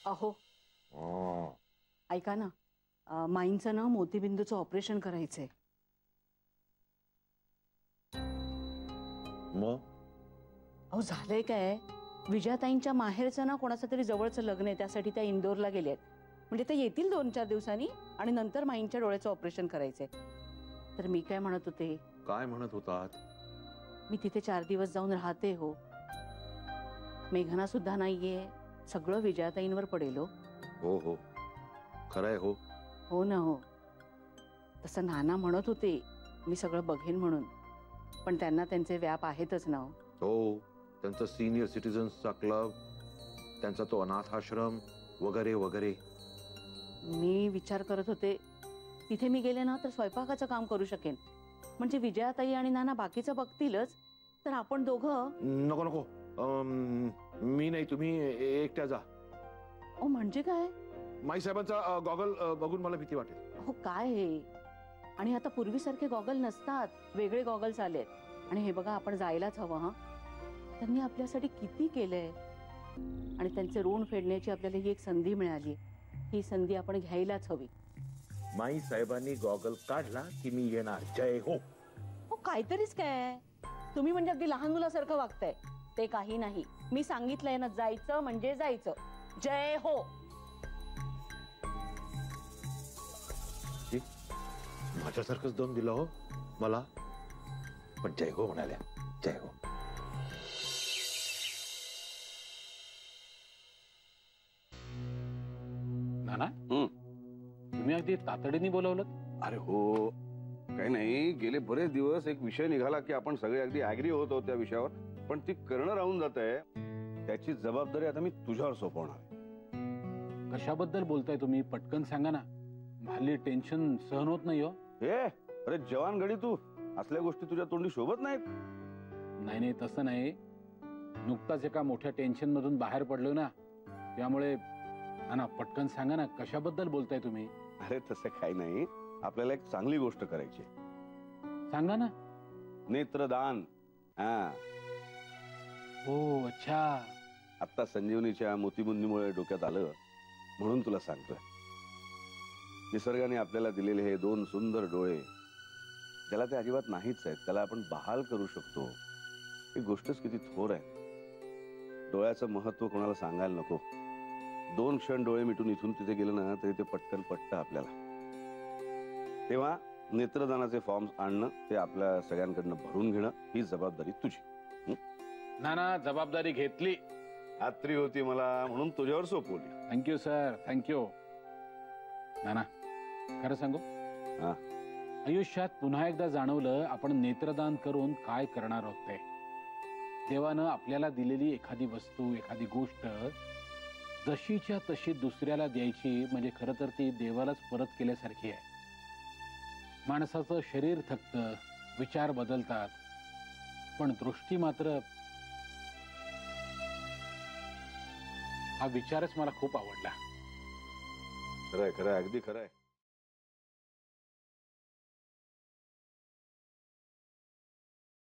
अहो हा. ऐका ना, माईंचं ना मोतीबिंदूचं ऑपरेशन करायचंय. मग अहो झालंय काय, विजयाताईंच्या माहेरचं ना कोणाचं तरी जवळचं लग्न आहे, त्यासाठी त्या इंदोरला गेलेत. म्हणजे ते येतील 2-4 दिवसांनी आणि नंतर माईंच्या डोळ्याचं ऑपरेशन करायचंय. तर मी काय म्हणत होते, काय म्हणत होतात? मी तिथे 4 दिवस जाऊन राहते हो. मेघना सुद्धा नाहीये, सगळं विजयाताईंवर पडेल हो. हो हो, खरंय हो. हो ना हो. तसं नाना म्हणत होते मी सगळं बघेन म्हणून, पण त्यांना त्यांचे व्याप आहेतच ना हो. हो, त्यांचा सिनियर सिटीजन्सचा क्लब, त्यांचा तो अनाथ आश्रम वगैरे वगैरे. मी विचार करत होते तिथे मी गेले ना तर स्वयंपाकाचं काम करू शकेन. म्हणजे विजयाताई आणि नाना बाकीचं बघतीलच, तर आपण दोघं. नको नको, मी नाही, तुम्ही एकट्या जा. ओ म्हणजे काय? माई साहेबांचा गॉगल बघून मला भीती वाटेल. हो काय हे, आणि आता पूर्वीसारखे गॉगल नसतात, वेगळे गॉगल्स आलेत. आणि हे बघा, आपण जायलाच हवं. हा, त्यांनी आपल्यासाठी किती केलंय आणि त्यांचे ऋण फेडण्याची आपल्याला ही एक संधी मिळाली. ही संधी आपण घ्यायलाच हवी. माई साहेबांनी गॉगल काढला की मी येणार. जय हो. हो काहीतरीच काय, तुम्ही म्हणजे अगदी लहान मुलासारखं वागताय. ते काही नाही, मी सांगितलंय ना, जायचं म्हणजे जायचं. जय हो. माझ्यासारखंच दम दिला हो मला, पण जय हो म्हणाल्या. जय हो. नाना, तुम्ही अगदी तातडीने बोलवलं? अरे हो, काही नाही, गेले बरेच दिवस एक विषय निघाला की आपण सगळे अगदी ऍग्री होतो त्या विषयावर, पण ती करणं राहून जात आहे. त्याची जबाबदारी आता मी तुझ्यावर सोपवणार. कशाबद्दल बोलताय तुम्ही? पटकन सांगा ना, हल्ली टेन्शन सहन होत नाही हो. अरे जवान गडी, तू असल्या गोष्टी तुझ्या तोंडी शोभत नाहीत. नाही नाही, तसं नाही. नुकताच एका मोठ्या टेन्शन मधून बाहेर पडलो ना, त्यामुळे. ना पटकन सांगा ना, कशाबद्दल बोलताय तुम्ही? अरे तसं काही नाही, आपल्याला एक चांगली गोष्ट करायची. सांगा ना. नेत्रदान. हा. हो अच्छा. आता संजीवनीच्या मोतीबिंदूमुळे डोक्यात आलं म्हणून तुला सांगतोय. निसर्गाने आपल्याला दिलेले हे 2 सुंदर डोळे, ज्याला ते अजिबात नाहीच आहेत, त्याला आपण बहाल करू शकतो. ही गोष्टच किती थोर आहे. डोळ्याचं महत्व कोणाला सांगायला नको. 2 क्षण डोळे मिटून इथून तिथे गेलं ना तरी ते पटकन पटतं आपल्याला. तेव्हा नेत्रदानाचे फॉर्म्स आणणं, ते आपल्या सगळ्यांकडनं भरून घेणं, ही जबाबदारी तुझी. नाना, जबाबदारी घेतली. खात्री होती मला म्हणून तुझ्यावर सोपवली. Thank you sir, thank you. नाना, खरं सांगू, आयुष्यात पुन्हा एकदा जाणवलं आपण नेत्रदान करून काय करणार आहोत ते. देवानं आपल्याला दिलेली एखादी वस्तू, एखादी गोष्ट जशीच्या तशी दुसऱ्याला द्यायची म्हणजे खरं तर ती देवालाच परत केल्यासारखी आहे. माणसाचं शरीर थकतं, विचार बदलतात, पण दृष्टी मात्र. हा विचारच मला खूप आवडला. खरंय खरंय, अगदी खरंय.